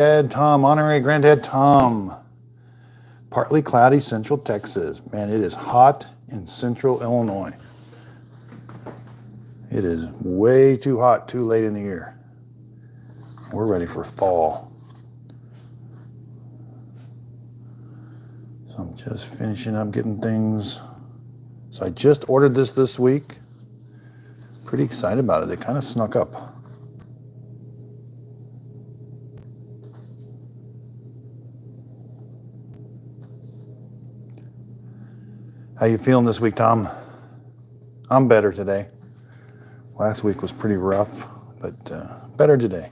Dad Tom, Honorary Granddad Tom. Partly cloudy Central Texas. Man, it is hot in Central Illinois. It is way too hot, too late in the year. We're ready for fall. So I'm just finishing up getting things. So I just ordered this week. Pretty excited about it. It kind of snuck up. How you feeling this week, Tom? I'm better today. Last week was pretty rough, but better today.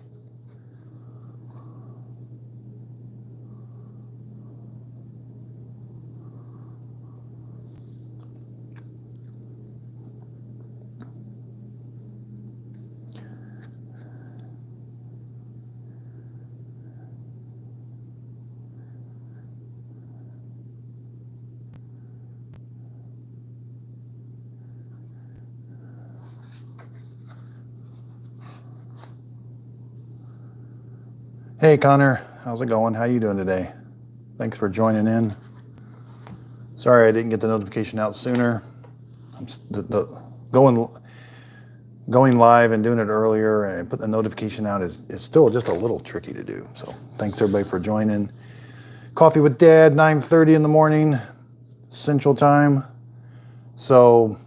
Hey Connor, how's it going? How you doing today? Thanks for joining in. Sorry I didn't get the notification out sooner. Going live and doing it earlier and putting the notification out is still just a little tricky to do. So thanks everybody for joining. Coffee with Dad, 9:30 in the morning, Central Time. So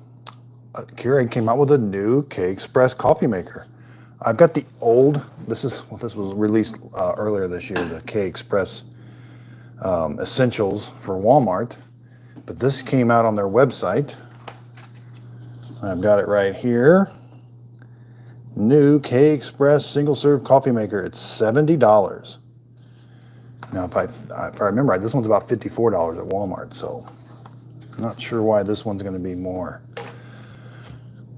Keurig came out with a new K-Express coffee maker. I've got the old, this was released earlier this year, the K-Express Essentials for Walmart, but this came out on their website. I've got it right here. New K-Express single serve coffee maker. It's $70. Now, if I remember right, this one's about $54 at Walmart, so I'm not sure why this one's going to be more.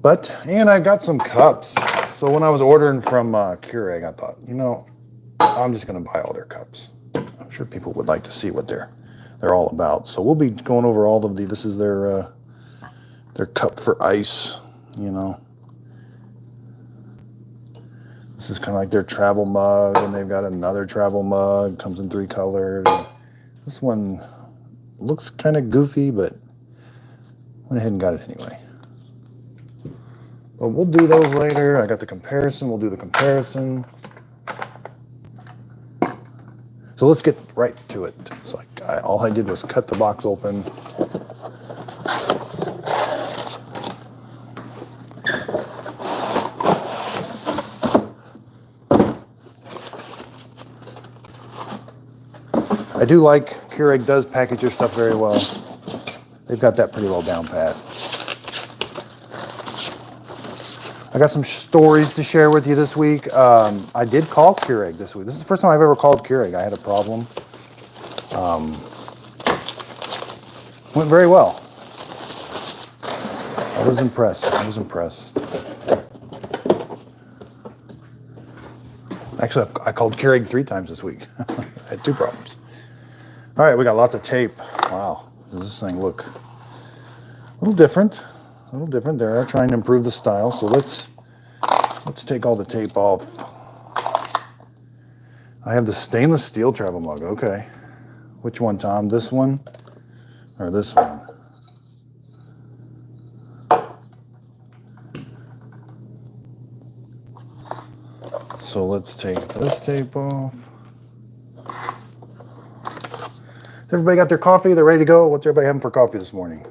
And I got some cups. So when I was ordering from Keurig, I thought, you know, I'm just going to buy all their cups. I'm sure people would like to see what they're all about. So we'll be going over all of this is their cup for ice, you know. This is kind of like their travel mug, and they've got another travel mug, comes in 3 colors. This one looks kind of goofy, but went ahead and got it anyway. But we'll do those later. I got the comparison. We'll do the comparison. So let's get right to it. So all I did was cut the box open. I do like Keurig does package their stuff very well. They've got that pretty well down pat. I got some stories to share with you this week. I did call Keurig this week. This is the first time I've ever called Keurig. I had a problem. Went very well. I was impressed. Actually, I called Keurig 3 times this week. I had 2 problems. All right, we got lots of tape. Wow, does this thing look a little different? They're trying to improve the style, so let's take all the tape off. I have the stainless steel travel mug. Okay, which one, Tom? This one or this one? So let's take this tape off. Has everybody got their coffee? They're ready to go. What's everybody having for coffee this morning?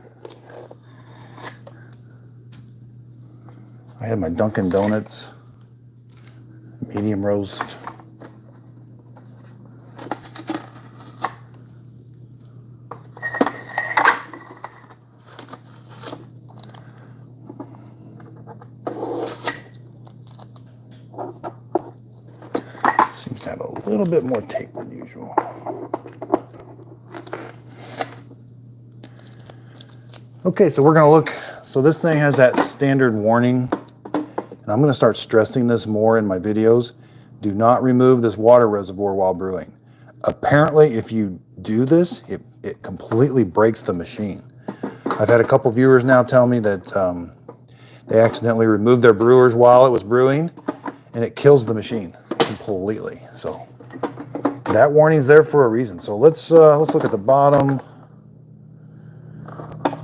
I had my Dunkin' Donuts, medium roast. Seems to have a little bit more tape than usual. Okay, so we're gonna look, so this thing has that standard warning. And I'm going to start stressing this more in my videos. Do not remove this water reservoir while brewing. Apparently, if you do this, it completely breaks the machine. I've had a couple viewers now tell me that they accidentally removed their brewers while it was brewing, and it kills the machine completely. So That warning's there for a reason. So let's look at the bottom.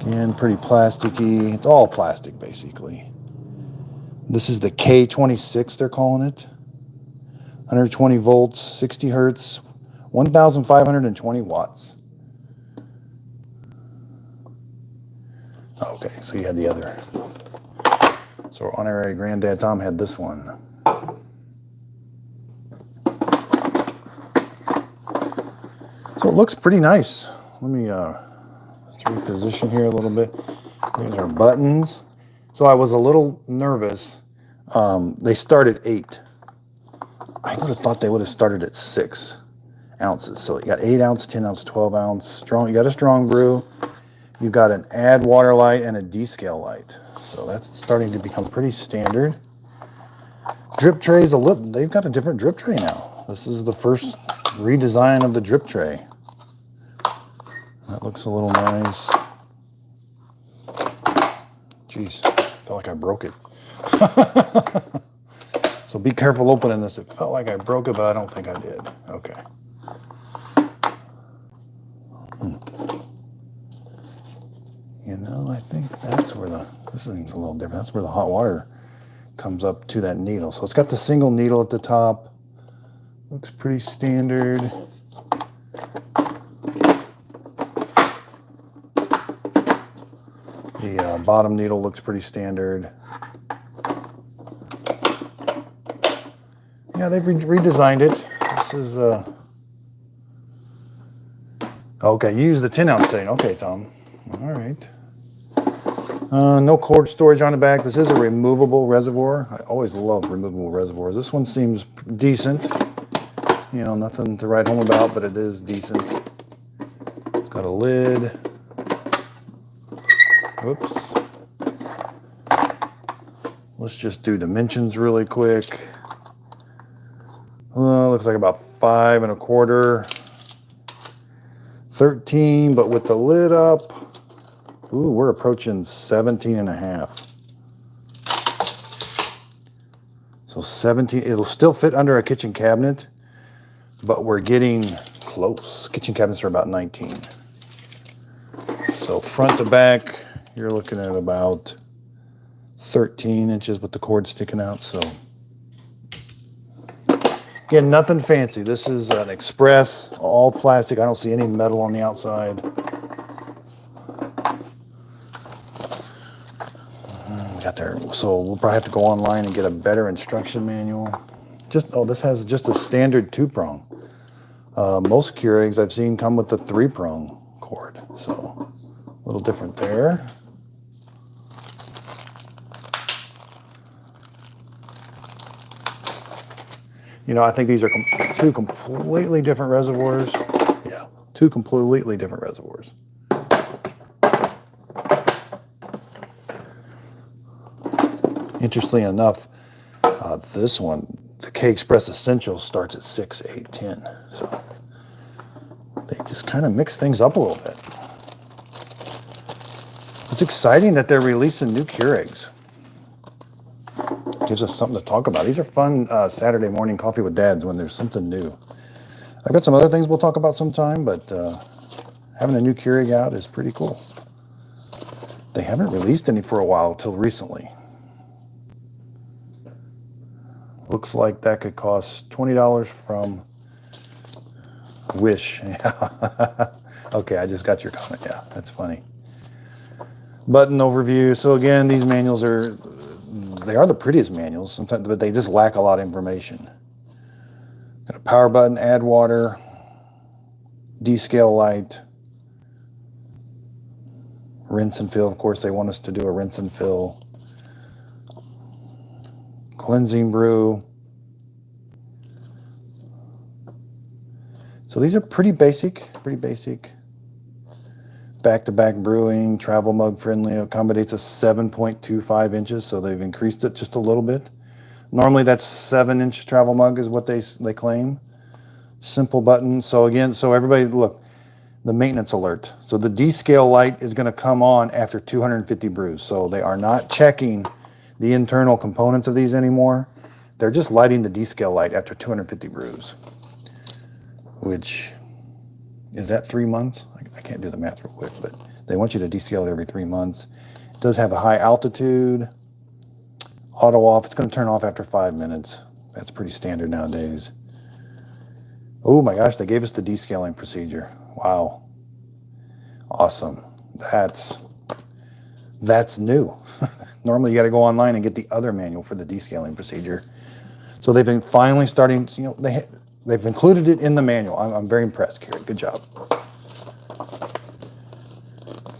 Again, pretty plasticky. It's all plastic basically. This is the K26 they're calling it. 120 volts, 60 hertz, 1,520 watts. Okay, so you had the other. So honorary Granddad Tom had this one. So it looks pretty nice. Let me let's reposition here a little bit. These are buttons. So I was a little nervous. They start at 8. I would have thought they would have started at 6 ounces. So you got 8 ounce, 10 ounce, 12 ounce. Strong. You got a strong brew. You've got an add water light and a descale light. So that's starting to become pretty standard. Drip trays they've got a different drip tray now. This is the first redesign of the drip tray. That looks a little nice. Jeez, felt like I broke it. So be careful opening this. It felt like I broke it, but I don't think I did. Okay. You know, I think that's where this thing's a little different. That's where the hot water comes up to that needle. So it's got the single needle at the top. Looks pretty standard. The bottom needle looks pretty standard. Yeah, they've redesigned it. This is okay, you use the 10 ounce setting. Okay, Tom. All right. No cord storage on the back. This is a removable reservoir. I always love removable reservoirs. This one seems decent. You know, nothing to write home about, but it is decent. It's got a lid. Whoops. Let's just do dimensions really quick. Looks like about 5 1/4. 13, but with the lid up, ooh, we're approaching 17 1/2. So 17, it'll still fit under a kitchen cabinet, but we're getting close. Kitchen cabinets are about 19. So front to back, you're looking at about 13 inches with the cord sticking out. So again, nothing fancy. This is an express, all plastic. I don't see any metal on the outside. Got there. So we'll probably have to go online and get a better instruction manual. This has just a standard 2-prong. Most Keurigs I've seen come with the 3-prong cord. So a little different there. You know, I think these are two completely different reservoirs. Yeah, two completely different reservoirs. Interestingly enough, this one, the K-Express Essential, starts at 6, 8, 10. So they just kind of mix things up a little bit. It's exciting that they're releasing new Keurigs. Gives us something to talk about. These are fun Saturday morning coffee with dads when there's something new. I've got some other things we'll talk about sometime, but having a new Keurig out is pretty cool. They haven't released any for a while till recently. Looks like that could cost $20 from Wish. Okay, I just got your comment. Yeah, that's funny. Button overview. So again, these manuals they are the prettiest manuals sometimes, but they just lack a lot of information. Got a power button, add water, descale light, rinse and fill. Of course, they want us to do a rinse and fill. Cleansing brew. So these are pretty basic. Back-to-back brewing, travel mug friendly, accommodates a 7.25 inches, so they've increased it just a little bit. Normally that's 7-inch travel mug is what they claim. Simple button. So again, so everybody look, the maintenance alert. So the descale light is going to come on after 250 brews. So they are not checking the internal components of these anymore. They're just lighting the descale light after 250 brews. which is that 3 months? I can't do the math real quick, but they want you to descale it every 3 months. It does have a high altitude, auto off. It's going to turn off after 5 minutes. That's pretty standard nowadays. Oh my gosh, they gave us the descaling procedure. Wow. Awesome. That's new. Normally you got to go online and get the other manual for the descaling procedure. So they've been finally starting, you know, they've included it in the manual. I'm very impressed, Keurig. Good job.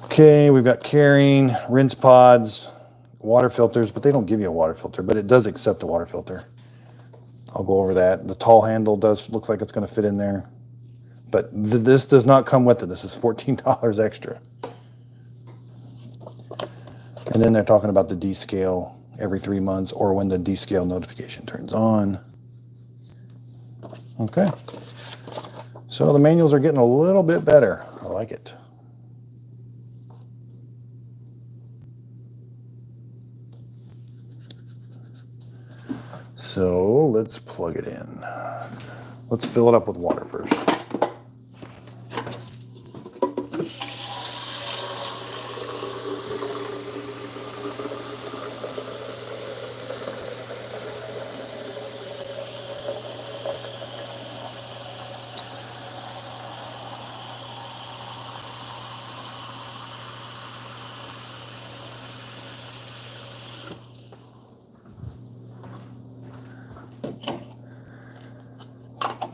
Okay, we've got carrying, rinse pods, water filters, but they don't give you a water filter, but it does accept a water filter. I'll go over that. The tall handle looks like it's going to fit in there, but this does not come with it. This is $14 extra. And then they're talking about the descale every 3 months or when the descale notification turns on. Okay. So the manuals are getting a little bit better. I like it. So let's plug it in. Let's fill it up with water first.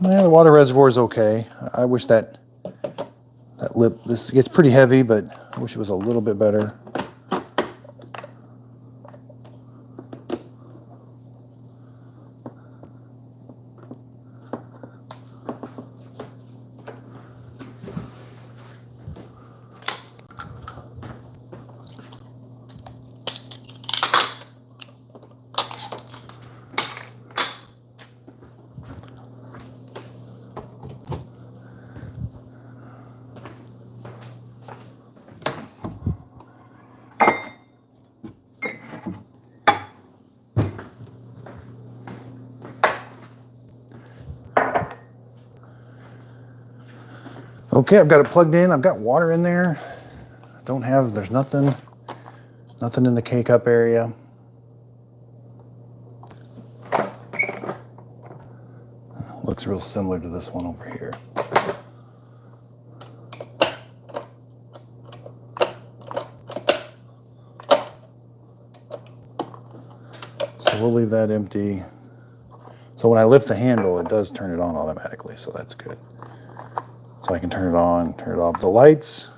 Yeah, the water reservoir is okay. I wish that lip, this gets pretty heavy, but I wish it was a little bit better. Okay, I've got it plugged in. I've got water in there. There's nothing in the K-cup area. Looks real similar to this one over here. So we'll leave that empty. So when I lift the handle, it does turn it on automatically, so that's good. So I can turn it on, turn it off. The lights,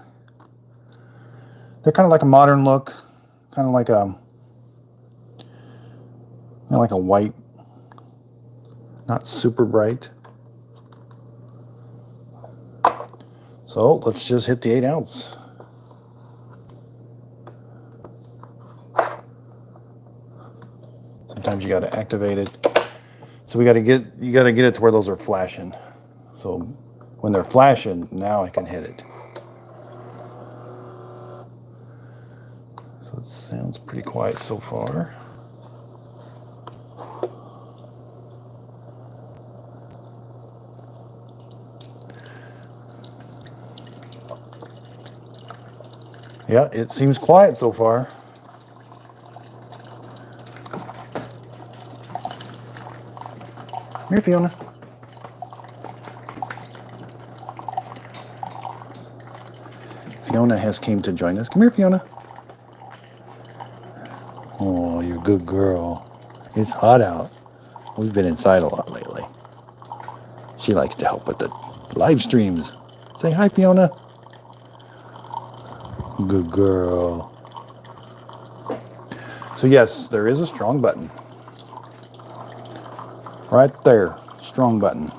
they're kind of like a modern look, kind of like a white, not super bright. So let's just hit the 8 ounce. Sometimes you got to activate it. So you got to get it to where those are flashing. So when they're flashing, now I can hit it. So it sounds pretty quiet so far. Yeah, it seems quiet so far. Come here, Fiona. Fiona has came to join us. Come here, Fiona. Oh, you're a good girl. It's hot out. We've been inside a lot lately. She likes to help with the live streams. Say hi, Fiona. Good girl. So yes, there is a strong button. Right there, strong button.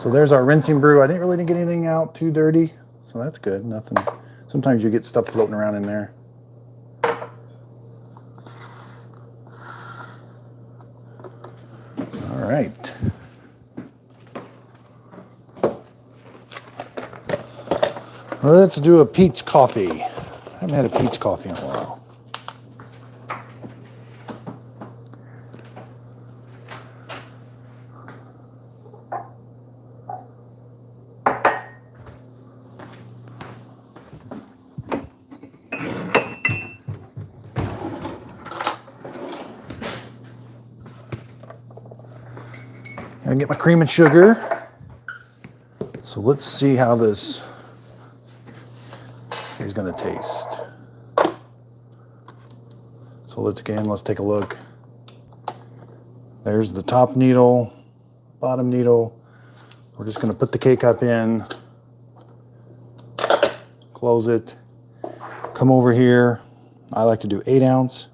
So there's our rinsing brew. I didn't really get anything out too dirty, so that's good. Nothing. Sometimes you get stuff floating around in there. All right. Let's do a Pete's coffee. I haven't had a Pete's coffee in a while. gonna get my cream and sugar. So let's see how this is gonna taste. So let's take a look. There's the top needle, bottom needle. We're just gonna put the K-cup in, close it, come over here. I like to do 8 ounce.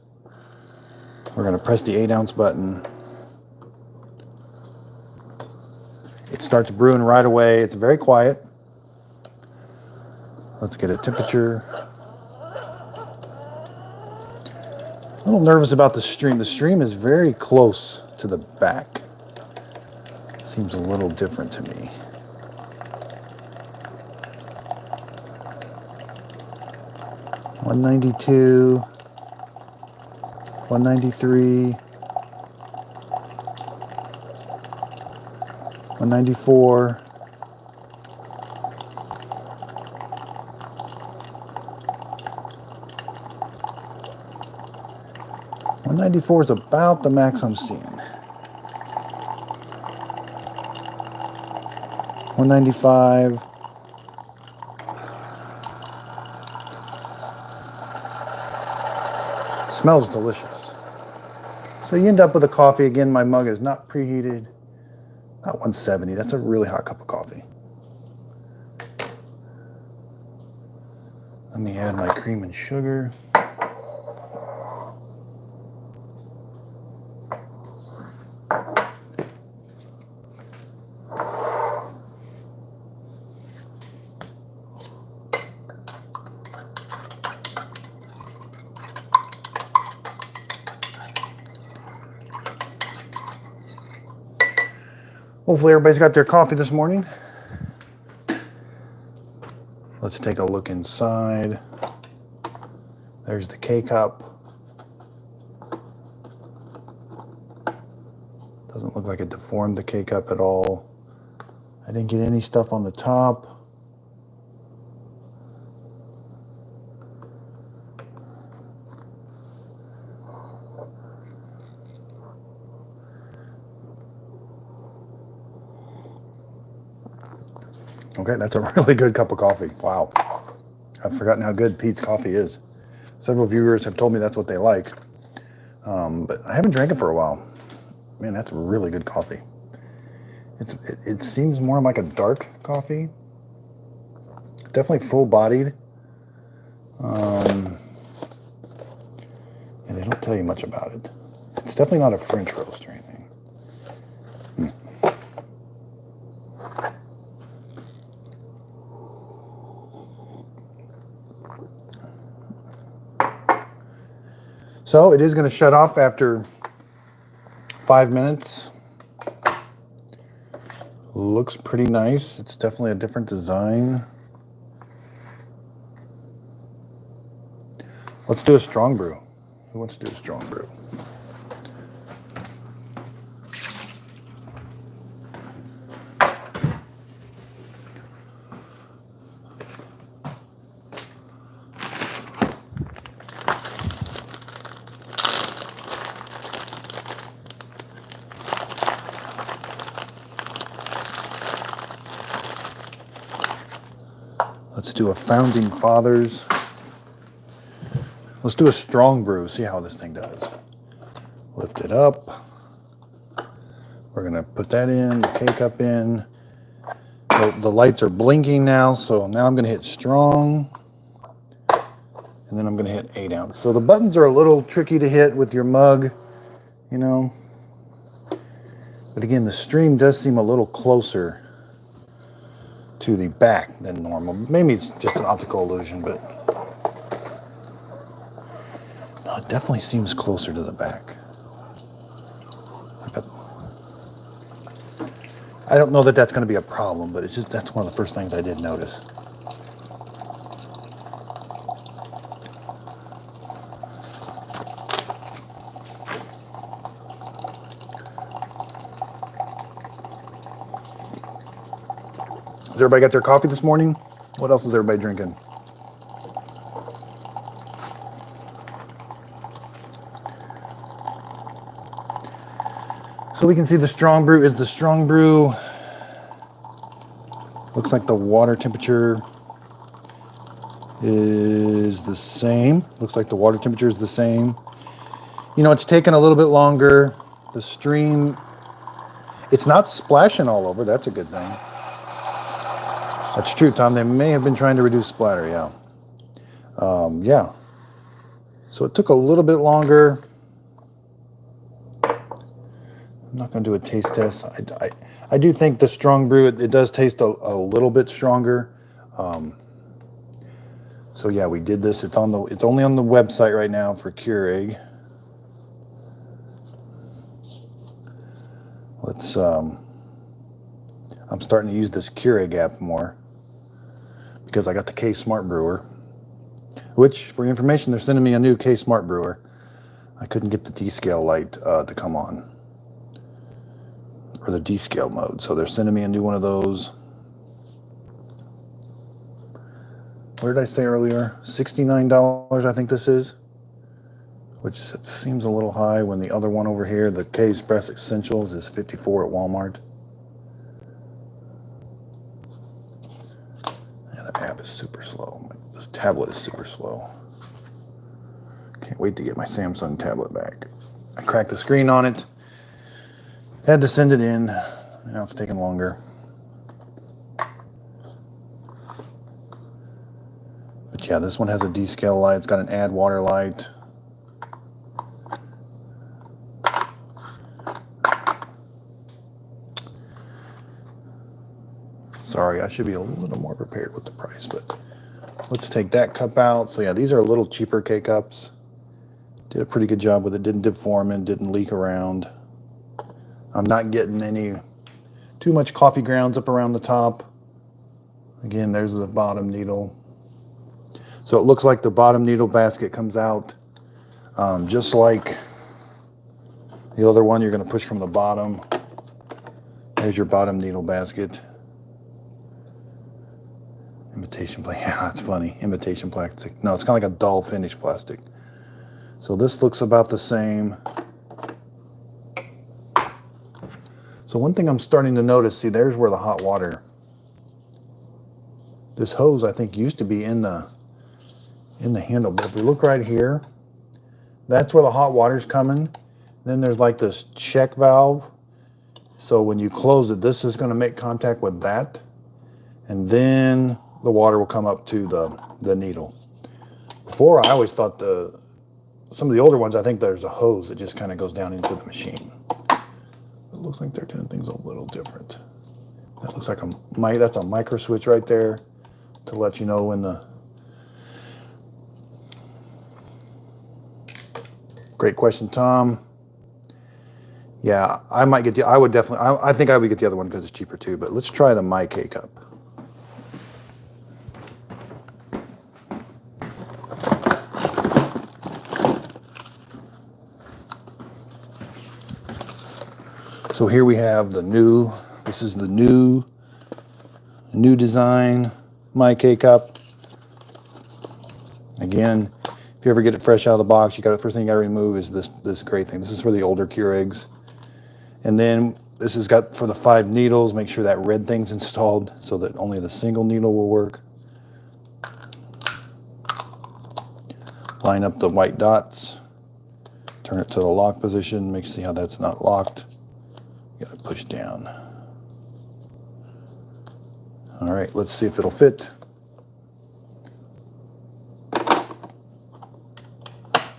We're gonna press the 8 ounce button. It starts brewing right away. It's very quiet. Let's get a temperature. A little nervous about the stream. The stream is very close to the back. Seems a little different to me. $192, $193, $194. $194 is about the max I'm seeing. $195. Smells delicious. So you end up with a coffee. Again, my mug is not preheated. Not 170. That's a really hot cup of coffee. Let me add my cream and sugar. Hopefully everybody's got their coffee this morning. Let's take a look inside. There's the K-cup. Doesn't look like it deformed the K-cup at all. I didn't get any stuff on the top. Okay, that's a really good cup of coffee. Wow. I've forgotten how good Pete's coffee is. Several viewers have told me that's what they like. But I haven't drank it for a while. Man, that's really good coffee. It seems more like a dark coffee. Definitely full-bodied. And they don't tell you much about it. It's definitely not a French roast or anything. So it is going to shut off after 5 minutes. Looks pretty nice. It's definitely a different design. Let's do a strong brew. Who wants to do a strong brew? Let's do a Founding Fathers. Let's do a strong brew, see how this thing does. Lift it up. We're gonna put that in, the K-cup in. The lights are blinking now, so now I'm gonna hit strong. And then I'm gonna hit 8 ounce. So the buttons are a little tricky to hit with your mug, you know. But again, the stream does seem a little closer to the back than normal. Maybe it's just an optical illusion, but no, it definitely seems closer to the back. I don't know that that's going to be a problem, but it's just that's one of the first things I did notice. Has everybody got their coffee this morning? What else is everybody drinking? So we can see the strong brew is the strong brew. Looks like the water temperature is the same. Looks like the water temperature is the same. You know, it's taken a little bit longer. The stream, it's not splashing all over. That's a good thing. That's true, Tom. They may have been trying to reduce splatter, yeah. Yeah. So it took a little bit longer. I'm not going to do a taste test. I do think the strong brew, it does taste a little bit stronger. So yeah, we did this. It's only on the website right now for Keurig. Let's, I'm starting to use this Keurig app more because I got the K Smart Brewer, which, for your information, they're sending me a new K Smart Brewer. I couldn't get the Descale light to come on, or the Descale mode, so they're sending me a new one of those. What did I say earlier? $69, I think this is, which seems a little high when the other one over here, the K Express Essentials, is $54 at Walmart. Yeah, that app is super slow. This tablet is super slow. Can't wait to get my Samsung tablet back. I cracked the screen on it. Had to send it in. Now it's taking longer. But yeah, this one has a descale light. It's got an add water light. Sorry, I should be a little more prepared with the price, but let's take that cup out. So yeah, these are a little cheaper K-Cups. Did a pretty good job with it. Didn't deform and didn't leak around. I'm not getting any too much coffee grounds up around the top. Again, there's the bottom needle. So it looks like the bottom needle basket comes out just like the other one. You're going to push from the bottom. There's your bottom needle basket. Imitation plastic. Yeah, that's funny. Imitation plastic. No, it's kind of like a dull finish plastic. So this looks about the same. So one thing I'm starting to notice, see, there's where the hot water, this hose I think used to be in the handle, but if we look right here, that's where the hot water's coming. Then there's like this check valve. So when you close it, this is going to make contact with that, and then the water will come up to the needle. Before, I always thought some of the older ones, I think there's a hose that just kind of goes down into the machine. It looks like they're doing things a little different. That looks like that's a micro switch right there to let you know when the. Great question, Tom. Yeah, I might get I would definitely, I think I would get the other one because it's cheaper too, but let's try the My K-Cup. So here we have this is the new design My K-Cup. Again, if you ever get it fresh out of the box, first thing you got to remove is this gray thing. This is for the older Keurigs. And then this has got for the 5 needles, make sure that red thing's installed so that only the single needle will work. Line up the white dots, turn it to the lock position, see how that's not locked. You got to push down. All right, let's see if it'll fit.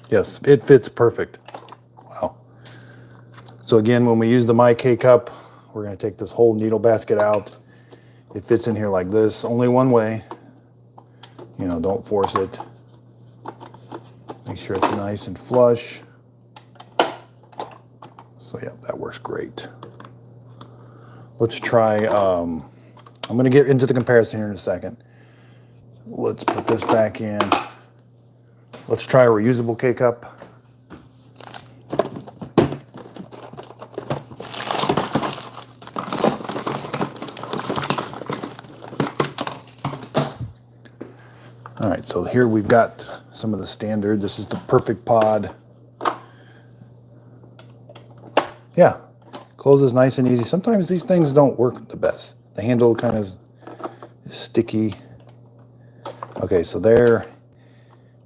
Yes, it fits perfect. Wow. So again, when we use the My K-Cup, we're going to take this whole needle basket out. It fits in here like this, only one way. You know, don't force it. Make sure it's nice and flush. So yeah, that works great. Let's try, I'm going to get into the comparison here in a second. Let's put this back in. Let's try a reusable K-Cup. All right, so here we've got some of the standard. This is the Perfect Pod. Yeah, Closes nice and easy. Sometimes these things don't work the best. The handle kind of is sticky. Okay, so there.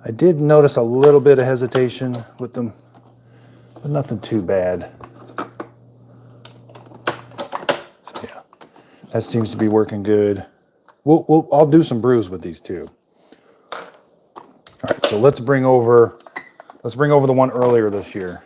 I did notice a little bit of hesitation with them, but nothing too bad. So yeah, that seems to be working good. I'll do some brews with these too. All right, so let's bring over the one earlier this year.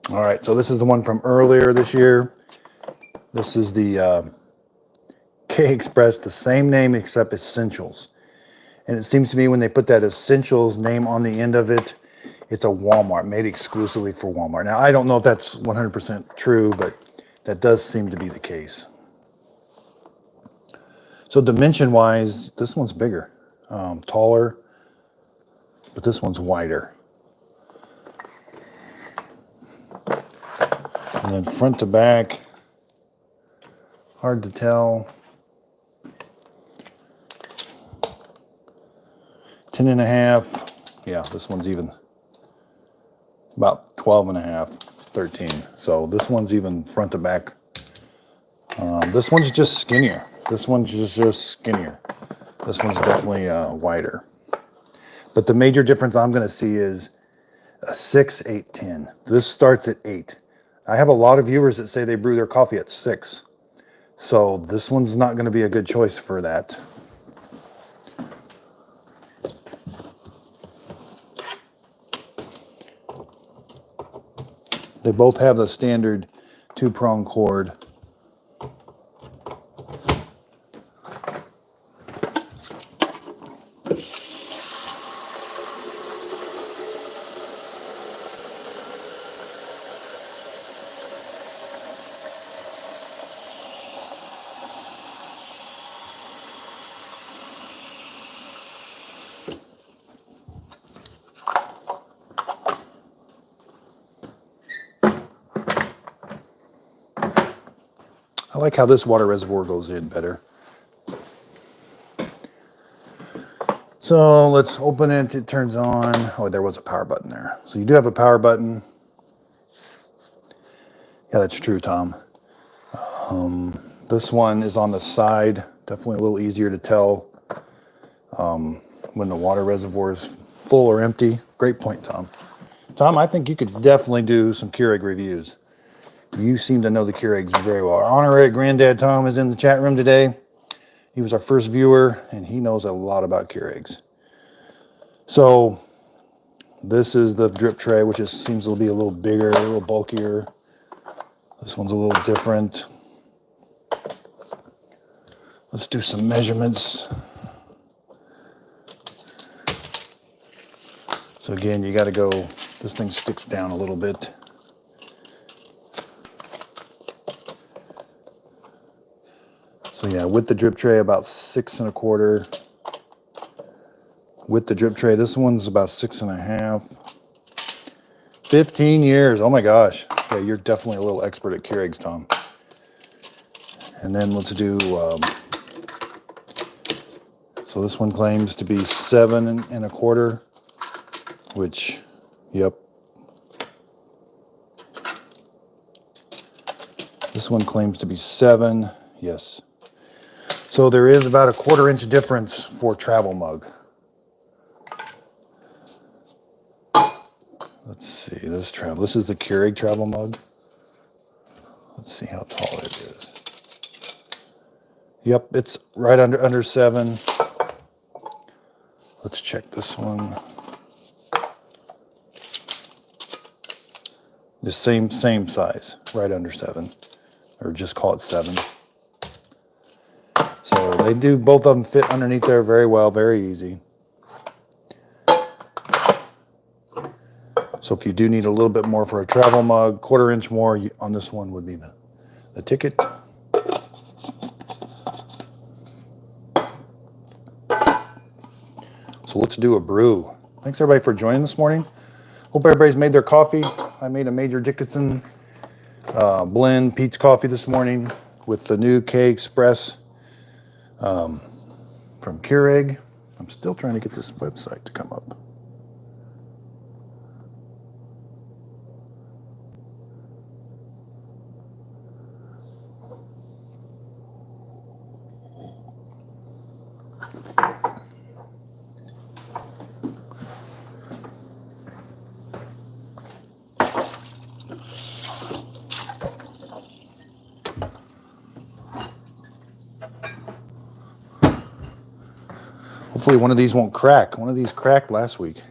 All right, so this is the one from earlier this year. This is the K-Express, the same name except Essentials. And it seems to me when they put that Essentials name on the end of it, it's a Walmart, made exclusively for Walmart. Now, I don't know if that's 100% true, but that does seem to be the case. So dimension-wise, this one's bigger, taller, but this one's wider. And then front to back, hard to tell. 10.5. Yeah, this one's even about 12.5, 13. So this one's even front to back. This one's just skinnier. This one's just skinnier. This one's definitely wider. But the major difference I'm going to see is a 6, 8, 10. This starts at 8. I have a lot of viewers that say they brew their coffee at 6. So this one's not going to be a good choice for that. They both have the standard 2-prong cord. I like how this water reservoir goes in better. So let's open it. It turns on. Oh, there was a power button there. So you do have a power button. Yeah, that's true, Tom. This one is on the side. Definitely a little easier to tell when the water reservoir is full or empty. Great point, Tom. Tom, I think you could definitely do some Keurig reviews. You seem to know the Keurigs very well. Our honorary granddad Tom is in the chat room today. He was our first viewer, and he knows a lot about Keurigs. So this is the drip tray, which seems to be a little bigger, a little bulkier. This one's a little different. Let's do some measurements. So again, you got to go, this thing sticks down a little bit. So yeah, with the drip tray, about 6 1/4. With the drip tray, this one's about 6 1/2. 15 years, oh my gosh. Yeah, you're definitely a little expert at Keurigs, Tom. And then let's do, so this one claims to be 7 1/4, which, yep. This one claims to be 7, yes. So there is about a 1/4 inch difference for travel mug. Let's see, this is the Keurig travel mug. Let's see how tall it is. Yep, it's right under 7. Let's check this one. The same size, right under 7, or just call it 7. So they do, both of them fit underneath there very well, very easy. So if you do need a little bit more for a travel mug, 1/4 inch more on this one would be the ticket. So let's do a brew. Thanks everybody for joining this morning. Hope everybody's made their coffee. I made a Major Dickinson blend Pete's coffee this morning with the new K-Express from Keurig. I'm still trying to get this website to come up. Hopefully one of these won't crack. One of these cracked last week.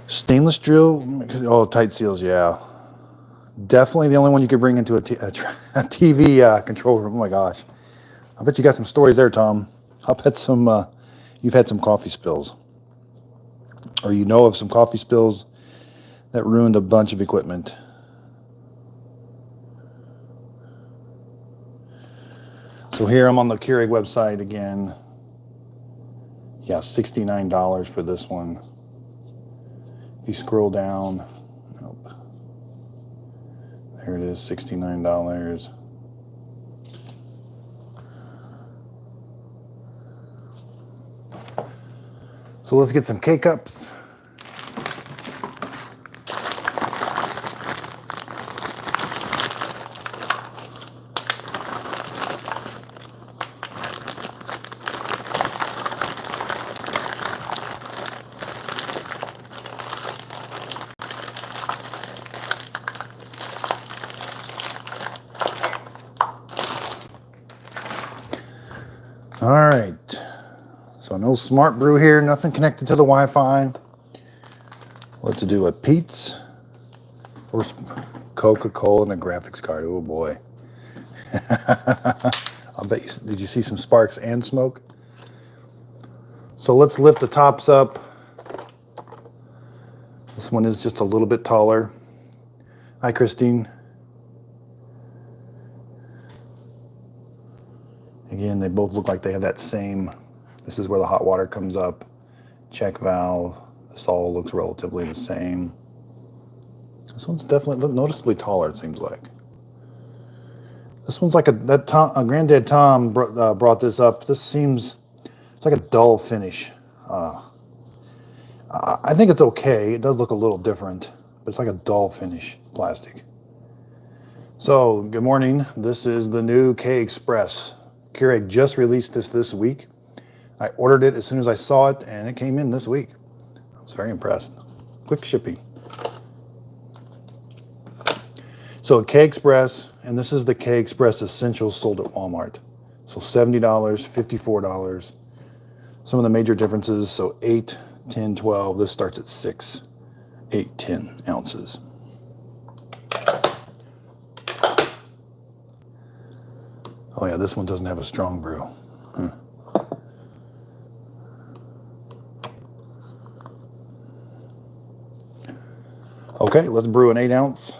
Stainless drill. Oh, tight seals, yeah. Definitely the only one you could bring into a TV control room. Oh my gosh. I bet you got some stories there, Tom. I'll bet you've had some coffee spills. Or you know of some coffee spills that ruined a bunch of equipment. So here I'm on the Keurig website again. Yeah, $69 for this one. If you scroll down, nope. There it is, $69. So let's get some K-Cups. All right, so no smart brew here, nothing connected to the Wi-Fi. What to do at Pete's? Or Coca-Cola and a graphics card, oh boy. I'll bet you, did you see some sparks and smoke? So let's lift the tops up. This one is just a little bit taller. Hi, Christine. Again, they both look like they have that same, this is where the hot water comes up, check valve. This all looks relatively the same. This one's definitely noticeably taller, it seems like. This one's like Granddad Tom brought this up. This seems, it's like a dull finish. I think it's okay. It does look a little different, but it's like a dull finish plastic. So, good morning. This is the new K-Express. Keurig just released this week. I ordered it as soon as I saw it, and it came in this week. I was very impressed. Quick shipping. So K-Express, and this is the K-Express Essentials sold at Walmart. So $70, $54. Some of the major differences, so 8, 10, 12. This starts at 6, 8, 10 ounces. Oh yeah, this one doesn't have a strong brew. Okay, let's brew an 8 ounce,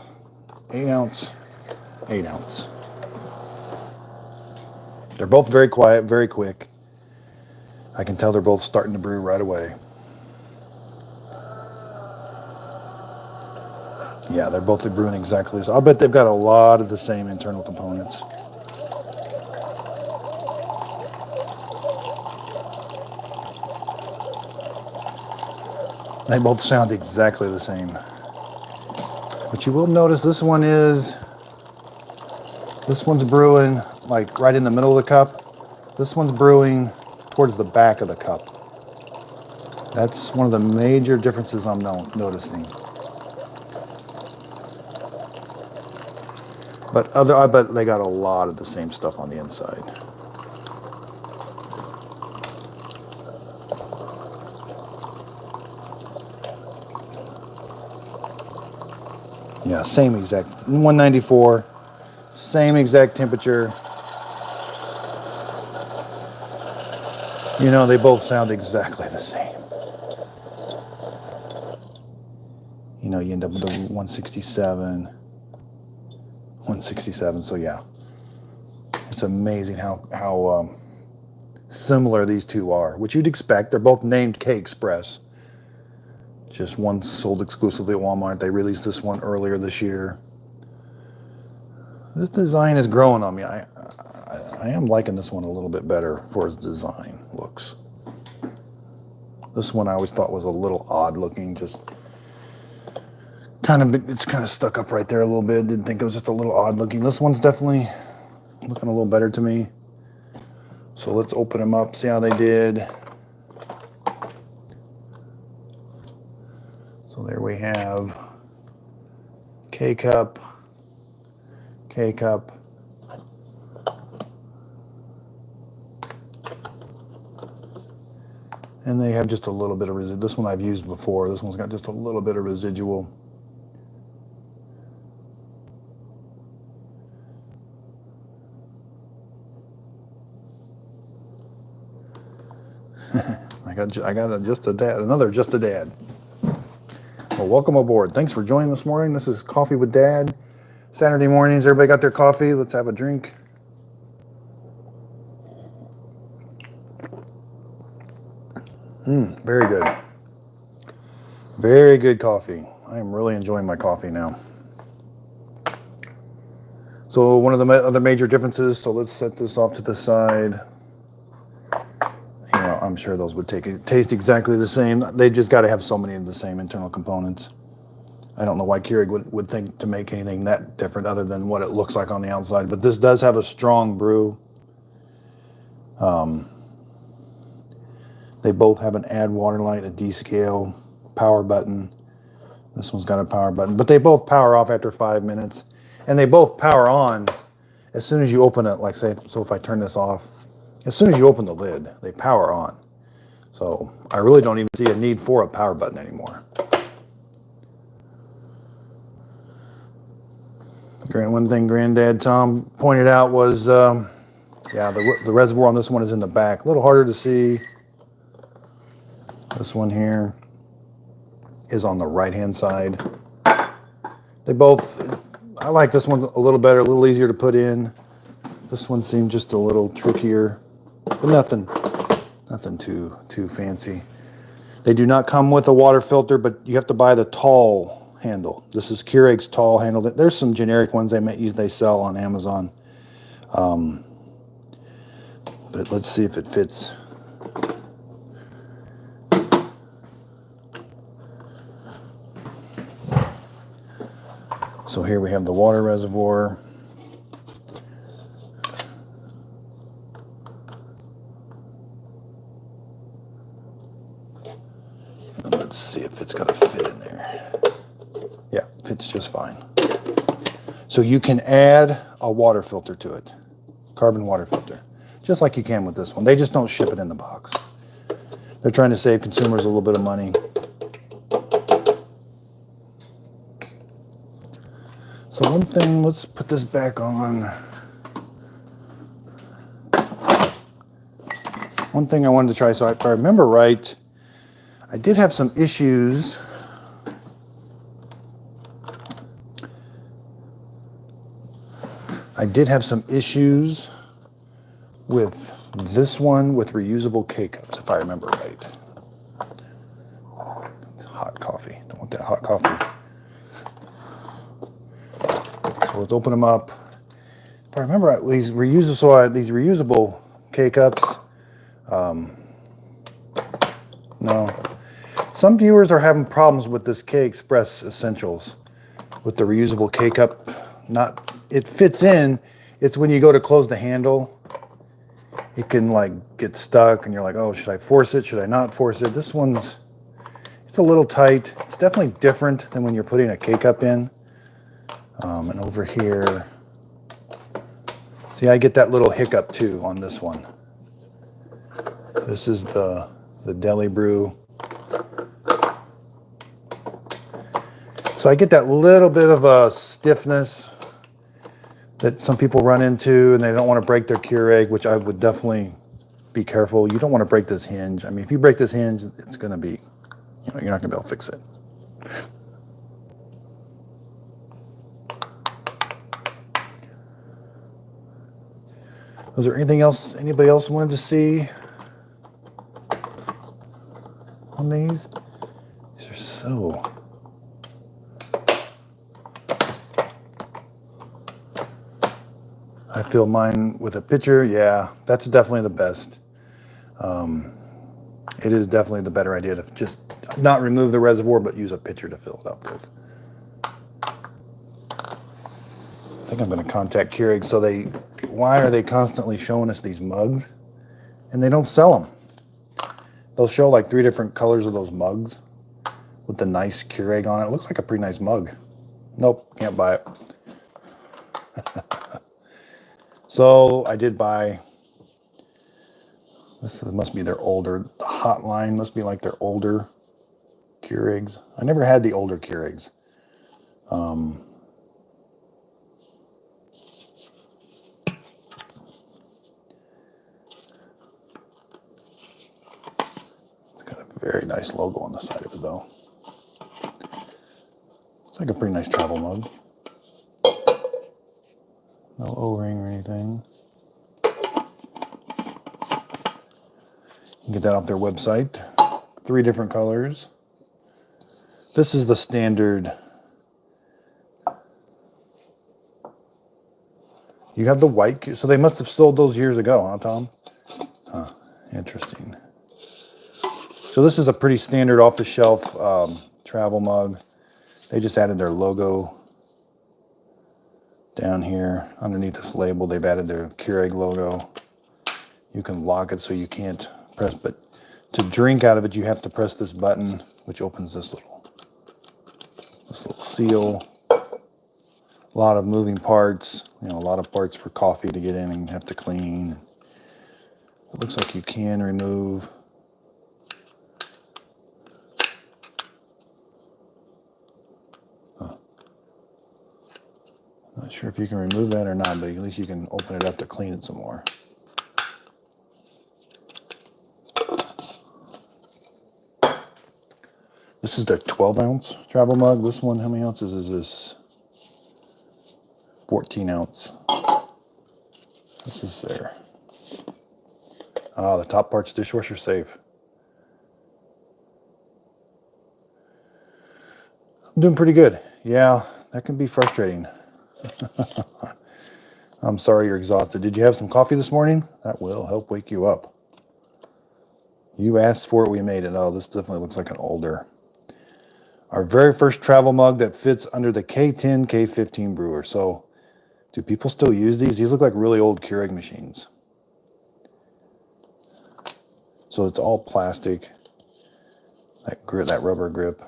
8 ounce, 8 ounce. They're both very quiet, very quick. I can tell they're both starting to brew right away. Yeah, they're both brewing exactly this. I'll bet they've got a lot of the same internal components. They both sound exactly the same. But you will notice this one's brewing like right in the middle of the cup. This one's brewing towards the back of the cup. That's one of the major differences I'm noticing. But I bet they got a lot of the same stuff on the inside. Yeah, same exact, 194, same exact temperature. You know, they both sound exactly the same. You know, you end up with a 167, so yeah. It's amazing how similar these two are, which you'd expect. They're both named K-Express. Just one sold exclusively at Walmart. They released this one earlier this year. This design is growing on me. I am liking this one a little bit better for its design looks. This one I always thought was a little odd looking, just it's kind of stuck up right there a little bit. Didn't think it was just a little odd looking. This one's definitely looking a little better to me. So let's open them up, see how they did. So there we have K-Cup, K-Cup, and they have just a little bit of residual. This one I've used before. This one's got just a little bit of residual. I got just a dad, another just a dad. Well, welcome aboard. Thanks for joining this morning. This is Coffee with Dad. Saturday mornings, everybody got their coffee. Let's have a drink. Very good. Very good coffee. I am really enjoying my coffee now. So one of the other major differences, so let's set this off to the side. You know, I'm sure those would taste exactly the same. They just got to have so many of the same internal components. I don't know why Keurig would think to make anything that different other than what it looks like on the outside. But this does have a strong brew. They both have an add water light, a descale, power button. This one's got a power button. But they both power off after 5 minutes. And they both power on as soon as you open it. Like say, so if I turn this off, as soon as you open the lid, they power on. So I really don't even see a need for a power button anymore. One thing Granddad Tom pointed out was, yeah, the reservoir on this one is in the back. A little harder to see. This one here is on the right-hand side. They both, I like this one a little better, a little easier to put in. This one seemed just a little trickier, but nothing too fancy. They do not come with a water filter, but you have to buy the tall handle. This is Keurig's tall handle. There's some generic ones they sell on Amazon. But let's see if it fits. So here we have the water reservoir. And let's see if it's going to fit in there. Yeah, fits just fine. So you can add a water filter to it, carbon water filter, just like you can with this one. They just don't ship it in the box. They're trying to save consumers a little bit of money. So one thing, let's put this back on. One thing I wanted to try, so if I remember right, I did have some issues. With this one with reusable K-Cups, if I remember right. It's hot coffee. Don't want that hot coffee. So let's open them up. If I remember right, these reusable K-Cups. No. Some viewers are having problems with this K-Express Essentials with the reusable K-Cup. It fits in. It's when you go to close the handle, it can like get stuck and you're like, oh, should I force it? Should I not force it? This one's, it's a little tight. It's definitely different than when you're putting a K-Cup in. And over here, see, I get that little hiccup too on this one. This is the Deli Brew. So I get that little bit of a stiffness that some people run into, and they don't want to break their Keurig, which I would definitely be careful. You don't want to break this hinge. I mean, if you break this hinge, it's going to be, you're not going to be able to fix it. Was there anything else anybody else wanted to see? on these. These are so... I fill mine with a pitcher. Yeah, that's definitely the best. It is definitely the better idea to just not remove the reservoir, but use a pitcher to fill it up with. I think I'm going to contact Keurig. So why are they constantly showing us these mugs? And they don't sell them. They'll show like 3 different colors of those mugs with the nice Keurig on it. It looks like a pretty nice mug. Nope, can't buy it. So I did buy, this must be their older, the hotline must be like their older Keurigs. I never had the older Keurigs. It's got a very nice logo on the side of it though. It's like a pretty nice travel mug. No O-ring or anything. You can get that off their website. 3 different colors. This is the standard. You have the white, so they must have sold those years ago, huh, Tom? Huh, interesting. So this is a pretty standard off-the-shelf travel mug. They just added their logo down here. Underneath this label, they've added their Keurig logo. You can lock it so you can't press, but to drink out of it, you have to press this button, which opens this little seal. A lot of moving parts, a lot of parts for coffee to get in and have to clean. It looks like you can remove. Not sure if you can remove that or not, but at least you can open it up to clean it some more. This is their 12-ounce travel mug. This one, how many ounces is this? 14 ounce. This is their... Oh, the top part's dishwasher safe. I'm doing pretty good. Yeah, that can be frustrating. I'm sorry you're exhausted. Did you have some coffee this morning? That will help wake you up. You asked for it, we made it. Oh, this definitely looks like an older. Our very first travel mug that fits under the K10, K15 brewer. So, do people still use these? These look like really old Keurig machines. So it's all plastic. That rubber grip.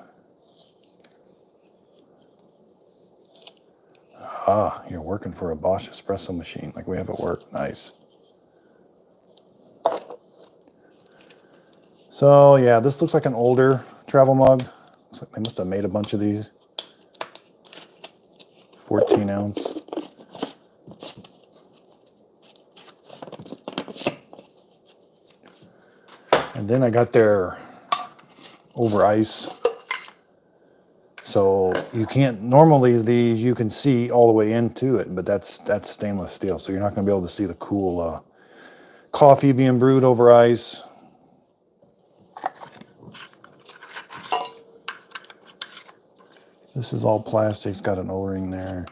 Ah, you're working for a Bosch espresso machine like we have at work. Nice. So yeah, this looks like an older travel mug. Looks like they must have made a bunch of these. 14 ounce. And then I got their over ice. So you can't, normally these you can see all the way into it, but that's stainless steel. So you're not going to be able to see the cool coffee being brewed over ice. This is all plastic. It's got an O-ring there.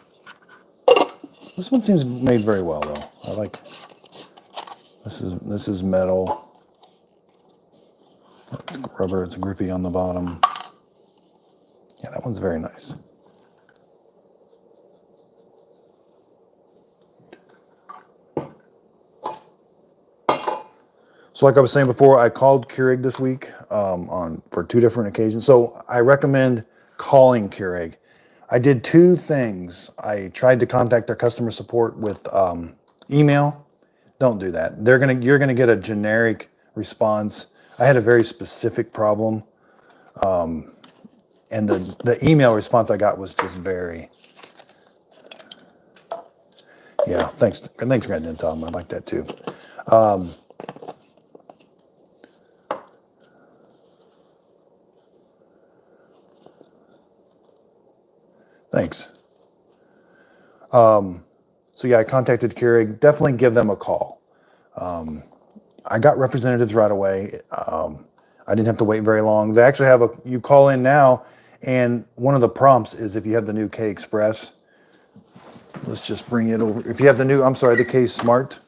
This one seems made very well though. I like, this is metal. It's rubber, it's grippy on the bottom. Yeah, that one's very nice. So like I was saying before, I called Keurig this week for 2 different occasions. So I recommend calling Keurig. I did 2 things. I tried to contact their customer support with email. Don't do that. You're gonna get a generic response. I had a very specific problem. And the email response I got was just very, yeah, thanks Brandon and Tom, I like that too. Thanks. So yeah, I contacted Keurig, definitely give them a call. I got representatives right away. I didn't have to wait very long. They actually have you call in now, and one of the prompts is if you have the new K Express. Let's just bring it over. If you have the new, I'm sorry, the K Smart.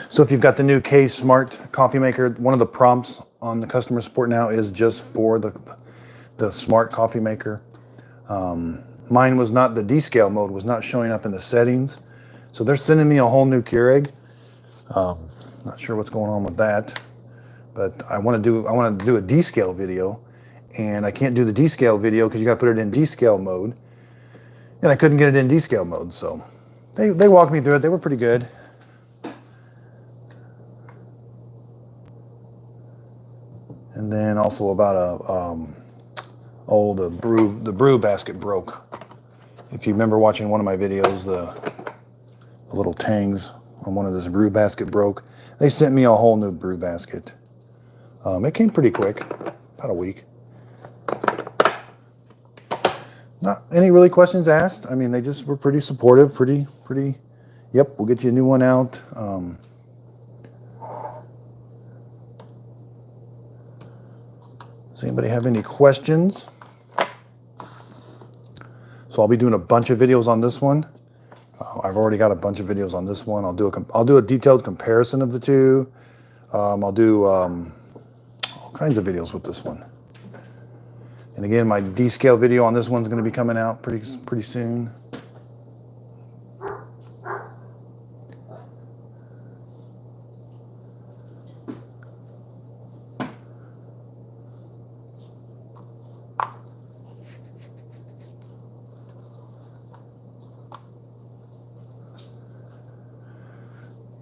So if you've got the new K Smart coffee maker, one of the prompts on the customer support now is just for the smart coffee maker. Mine was not, the descale mode was not showing up in the settings. So they're sending me a whole new Keurig. Not sure what's going on with that, but I want to do a descale video, and I can't do the descale video because you got to put it in descale mode, and I couldn't get it in descale mode. So they walked me through it. They were pretty good. And then also about the brew basket broke. If you remember watching one of my videos, the little tangs on one of this brew basket broke. They sent me a whole new brew basket. It came pretty quick, about a week. Not any really questions asked. I mean, they just were pretty supportive, pretty, yep, we'll get you a new one out. Does anybody have any questions? So I'll be doing a bunch of videos on this one. I've already got a bunch of videos on this one. I'll do a detailed comparison of the two. I'll do all kinds of videos with this one. And again, my descale video on this one's going to be coming out pretty soon.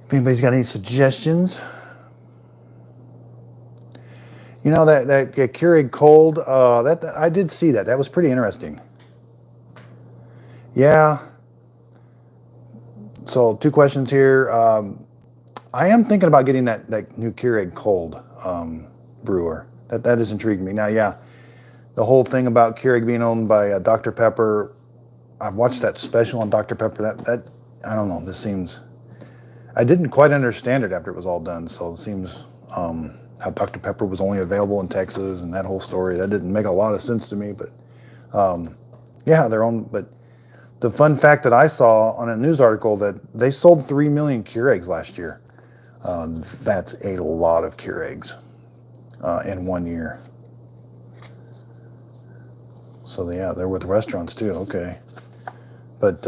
If anybody's got any suggestions. You know, that Keurig cold, that I did see that. That was pretty interesting. Yeah. So 2 questions here. I am thinking about getting that new Keurig cold brewer. That is intriguing me. Now, yeah, the whole thing about Keurig being owned by Dr. Pepper, I've watched that special on Dr. Pepper. That I don't know. This seems, I didn't quite understand it after it was all done. So it seems how Dr. Pepper was only available in Texas and that whole story, that didn't make a lot of sense to me. But yeah, they're owned. But the fun fact that I saw on a news article that they sold 3 million Keurigs last year. That's a lot of Keurigs in 1 year. So yeah, they're with restaurants too. Okay, but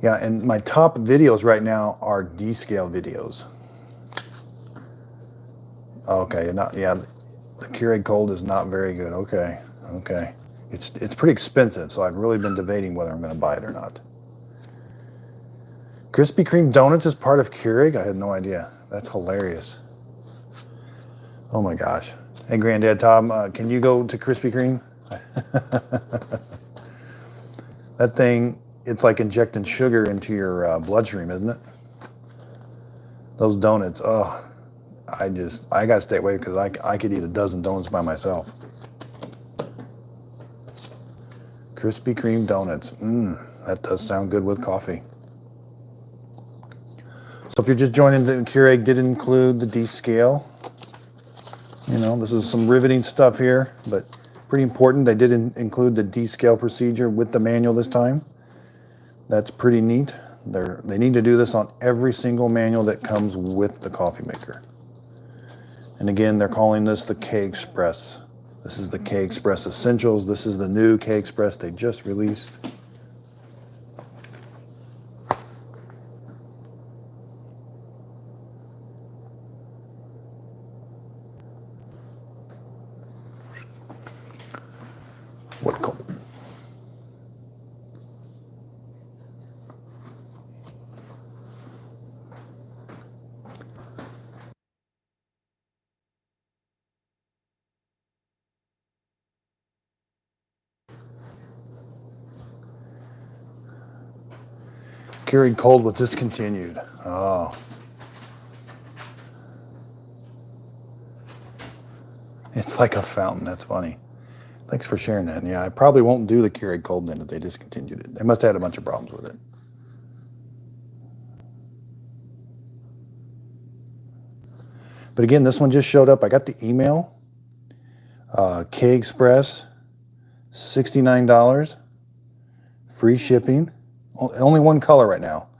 yeah, and my top videos right now are descale videos. Okay, the Keurig Cold is not very good. Okay, it's pretty expensive, so I've really been debating whether I'm going to buy it or not. Krispy Kreme donuts is part of Keurig? I had no idea. That's hilarious. Oh my gosh. Hey, Granddad Tom, can you go to Krispy Kreme? That thing, it's like injecting sugar into your bloodstream, isn't it? Those donuts, oh. I got to stay away because I could eat a dozen donuts by myself. Krispy Kreme donuts. That does sound good with coffee. So if you're just joining, the Keurig did include the descale. You know, this is some riveting stuff here, but pretty important. They did include the descale procedure with the manual this time. That's pretty neat. They need to do this on every single manual that comes with the coffee maker. And again, they're calling this the K Express. This is the K Express Essentials. This is the new K Express they just released. What call? Keurig Cold was discontinued. Oh. It's like a fountain. That's funny. Thanks for sharing that. Yeah, I probably won't do the Keurig cold then if they discontinued it. They must have had a bunch of problems with it. But again, this one just showed up. I got the email. K Express, $69, free shipping. Only one color right now.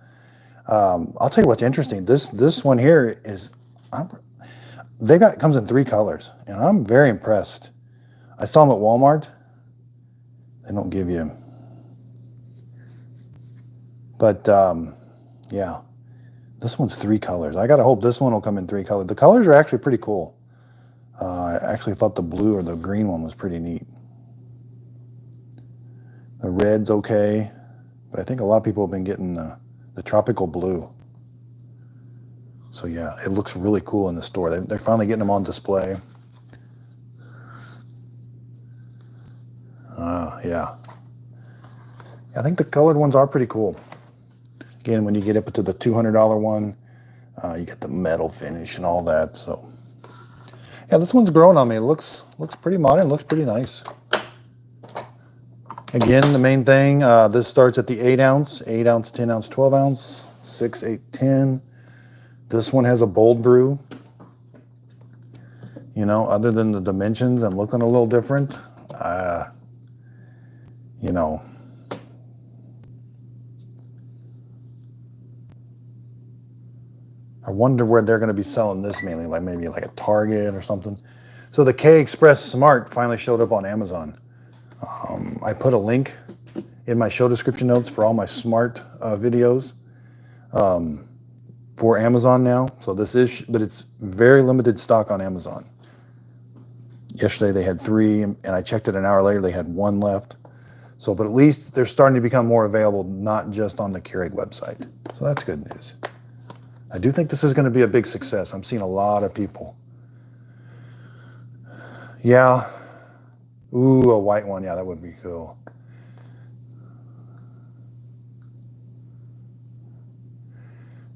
I'll tell you what's interesting. This one here is, comes in 3 colors, and I'm very impressed. I saw them at Walmart. They don't give you, but yeah, this one's 3 colors. I gotta hope this one will come in 3 colors. The colors are actually pretty cool. I actually thought the blue or the green one was pretty neat. The red's okay, but I think a lot of people have been getting the tropical blue. So yeah, it looks really cool in the store. They're finally getting them on display. Yeah. I think the colored ones are pretty cool. Again, when you get up to the $200 one, you get the metal finish and all that. So yeah, this one's growing on me. It looks pretty modern, looks pretty nice. Again, the main thing, this starts at the 8 ounce, 10 ounce, 12 ounce, 6, 8, 10. This one has a bold brew. You know, other than the dimensions and looking a little different, you know, I wonder where they're going to be selling this mainly, like maybe like a Target or something. So the K Express Smart finally showed up on Amazon. I put a link in my show description notes for all my smart videos for Amazon now. So this is, but it's very limited stock on Amazon. Yesterday they had 3, and I checked it an hour later, they had 1 left. So, but at least they're starting to become more available, not just on the Keurig website. So that's good news. I do think this is going to be a big success. I'm seeing a lot of people. Yeah. Ooh, a white one. Yeah, that would be cool.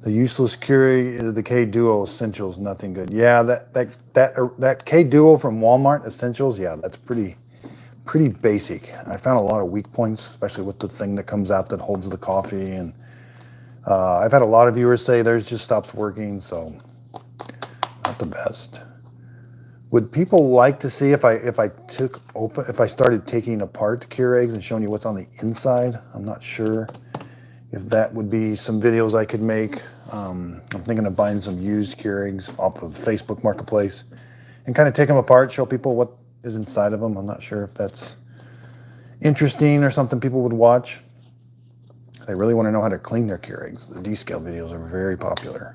The useless Keurig, the K Duo Essentials, nothing good. Yeah, that K Duo from Walmart Essentials, yeah, that's pretty basic. I found a lot of weak points, especially with the thing that comes out that holds the coffee. And I've had a lot of viewers say theirs just stops working, so not the best. Would people like to see if I started taking apart Keurigs and showing you what's on the inside? I'm not sure if that would be some videos I could make. I'm thinking of buying some used Keurigs off of Facebook Marketplace and kind of take them apart, show people what is inside of them. I'm not sure if that's interesting or something people would watch. They really want to know how to clean their Keurigs. The Descale videos are very popular.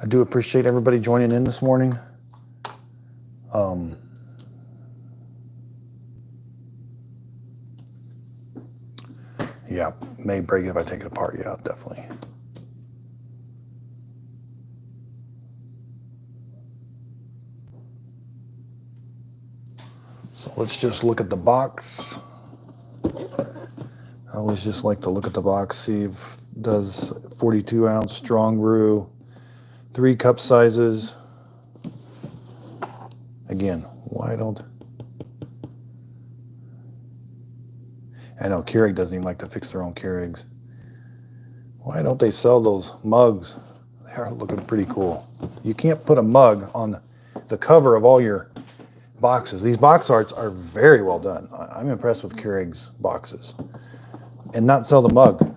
I do appreciate everybody joining in this morning. Yeah, may break it if I take it apart. Yeah, definitely. So let's just look at the box. I always just like to look at the box, see if it does 42 ounce strong brew, 3 cup sizes. Again, why don't... I know Keurig doesn't even like to fix their own Keurigs. Why don't they sell those mugs? They're looking pretty cool. You can't put a mug on the cover of all your boxes. These box arts are very well done. I'm impressed with Keurig's boxes. And not sell the mug.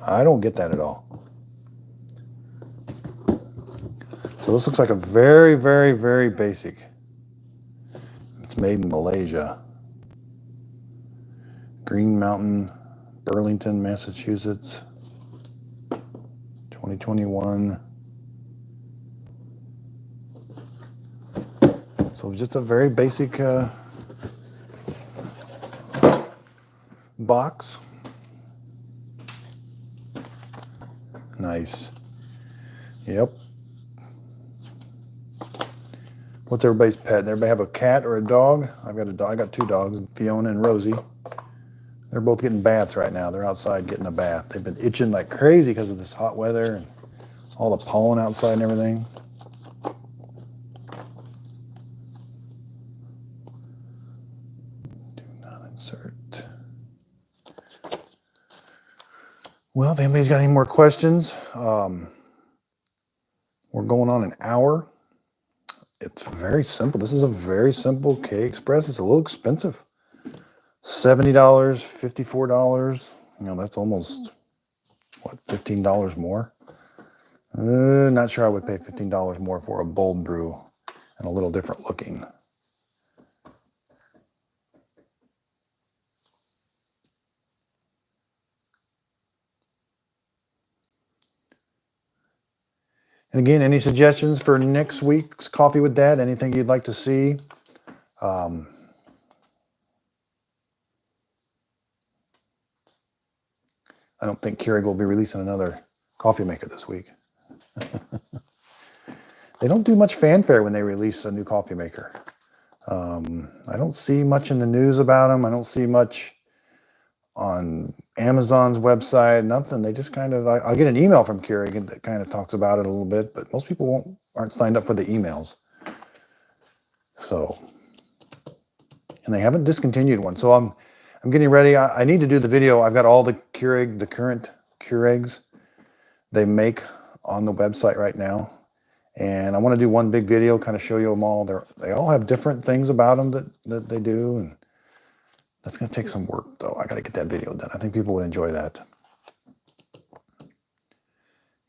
I don't get that at all. So this looks like a very, very, very basic. It's made in Malaysia. Green Mountain, Burlington, Massachusetts, 2021. So just a very basic box. Nice. Yep. What's everybody's pet? Everybody have a cat or a dog? I've got a dog. I got 2 dogs, Fiona and Rosie. They're both getting baths right now. They're outside getting a bath. They've been itching like crazy because of this hot weather and all the pollen outside and everything. Do not insert. Well, if anybody's got any more questions, we're going on an hour. It's very simple. This is a very simple K Express. It's a little expensive. $70, $54. You know, that's almost, what, $15 more? Not sure I would pay $15 more for a bold brew and a little different looking. And again, any suggestions for next week's Coffee with Dad? Anything you'd like to see? I don't think Keurig will be releasing another coffee maker this week. They don't do much fanfare when they release a new coffee maker. I don't see much in the news about them. I don't see much on Amazon's website, nothing. They just kind of, I'll get an email from Keurig that kind of talks about it a little bit, but most people aren't signed up for the emails. So, and they haven't discontinued one. So I'm getting ready. I need to do the video. I've got all the Keurig, the current Keurigs they make on the website right now. And I want to do one big video, kind of show you them all. They all have different things about them that they do. And that's going to take some work, though. I got to get that video done. I think people would enjoy that. You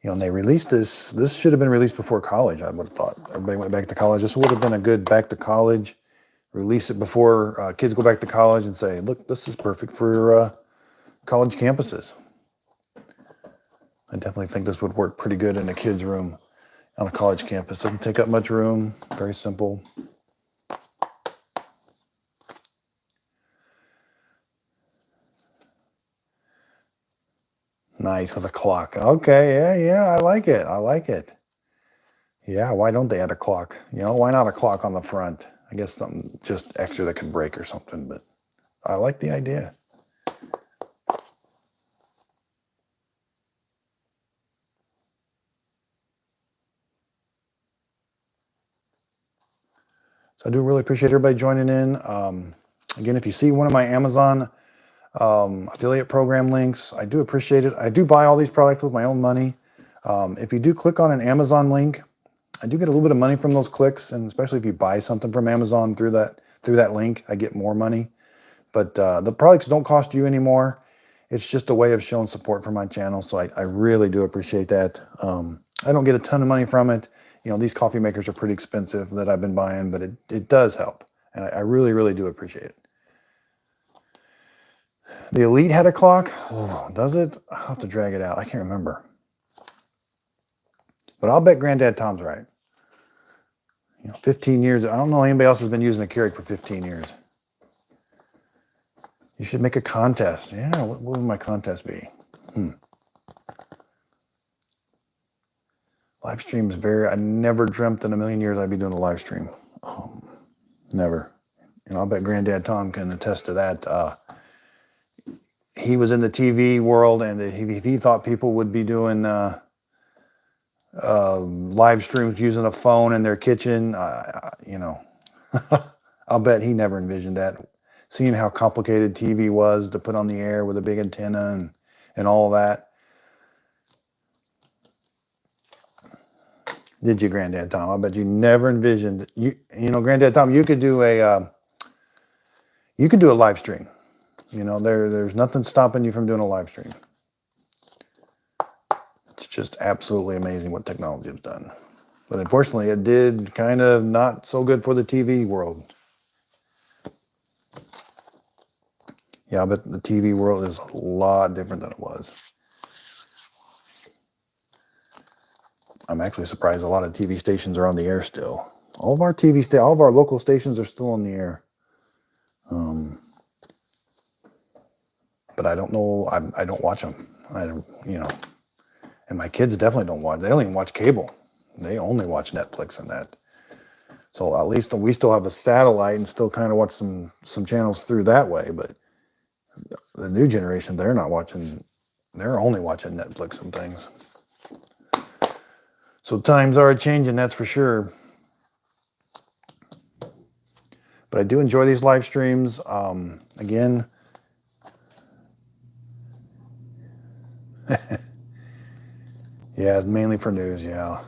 know, and they released this. This should have been released before college, I would have thought. Everybody went back to college. This would have been a good back to college. Release it before kids go back to college and say, look, this is perfect for college campuses. I definitely think this would work pretty good in a kid's room on a college campus. Doesn't take up much room. Very simple. Nice with a clock. Okay, yeah, I like it. I like it. Yeah, why don't they add a clock? You know, why not a clock on the front? I guess something just extra that could break or something, but I like the idea. So I do really appreciate everybody joining in. Again, if you see one of my Amazon affiliate program links, I do appreciate it. I do buy all these products with my own money. If you do click on an Amazon link, I do get a little bit of money from those clicks, and especially if you buy something from Amazon through that link, I get more money. But the products don't cost you anymore. It's just a way of showing support for my channel, so I really do appreciate that. I don't get a ton of money from it. You know, these coffee makers are pretty expensive that I've been buying, but it does help, and I really, really do appreciate it. The Elite had a clock. Oh, does it? I'll have to drag it out. I can't remember. But I'll bet Granddad Tom's right. You know, 15 years. I don't know anybody else has been using a Keurig for 15 years. You should make a contest. Yeah, what would my contest be? Live stream is I never dreamt in a million years I'd be doing a live stream. Never. And I'll bet Granddad Tom can attest to that. He was in the TV world, and if he thought people would be doing live streams using a phone in their kitchen, you know, I'll bet he never envisioned that. Seeing how complicated TV was to put on the air with a big antenna and all of that. Did you, Granddad Tom? I bet you never envisioned. You know, Granddad Tom, you could do a live stream. You know, there's nothing stopping you from doing a live stream. It's just absolutely amazing what technology has done. But unfortunately, it did kind of not so good for the TV world. Yeah, but the TV world is a lot different than it was. I'm actually surprised a lot of TV stations are on the air still. All of our local stations are still on the air. But I don't know. I don't watch them. I don't, you know. And my kids definitely don't watch. They don't even watch cable. They only watch Netflix and that. So at least we still have a satellite and still kind of watch some channels through that way. But the new generation, they're not watching. They're only watching Netflix and things. So times are changing, that's for sure. But I do enjoy these live streams. Again, yeah, it's mainly for news. Yeah,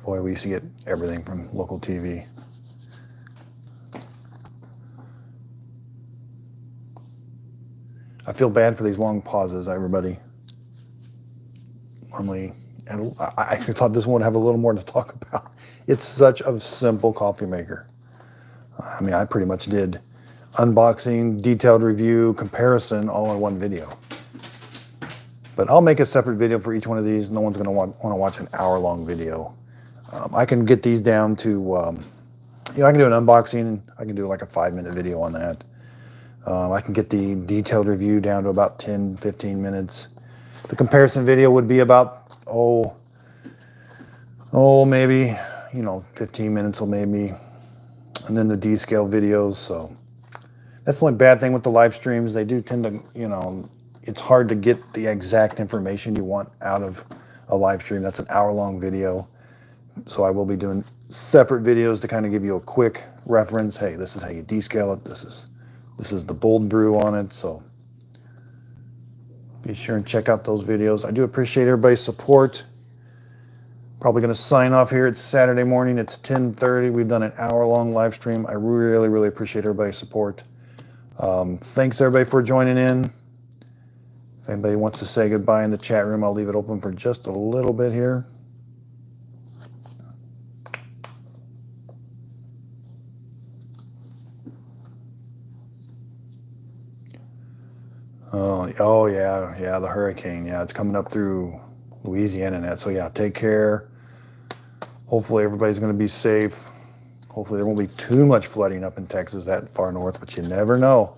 boy, we used to get everything from local TV. I feel bad for these long pauses, everybody. Normally, and I actually thought this one would have a little more to talk about. It's such a simple coffee maker. I mean, I pretty much did unboxing, detailed review, comparison, all in one video. But I'll make a separate video for each one of these. No one's going to want to watch an hour-long video. I can get these down to, I can do an unboxing. I can do like a 5-minute video on that. I can get the detailed review down to about 10, 15 minutes. The comparison video would be about, maybe, 15 minutes or maybe. And then the Descale videos. So that's the only bad thing with the live streams. They do tend to, it's hard to get the exact information you want out of a live stream. That's an hour-long video. So I will be doing separate videos to kind of give you a quick reference. Hey, this is how you descale it. This is the bold brew on it. So be sure and check out those videos. I do appreciate everybody's support. Probably going to sign off here. It's Saturday morning. It's 10:30. We've done an hour-long live stream. I really, really appreciate everybody's support. Thanks, everybody, for joining in. If anybody wants to say goodbye in the chat room, I'll leave it open for just a little bit here. Oh yeah, the hurricane. Yeah, it's coming up through Louisiana and that. So yeah, take care. Hopefully everybody's going to be safe. Hopefully there won't be too much flooding up in Texas that far north, but you never know.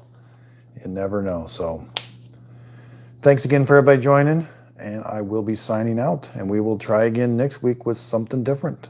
You never know. So thanks again for everybody joining, and I will be signing out, and we will try again next week with something different.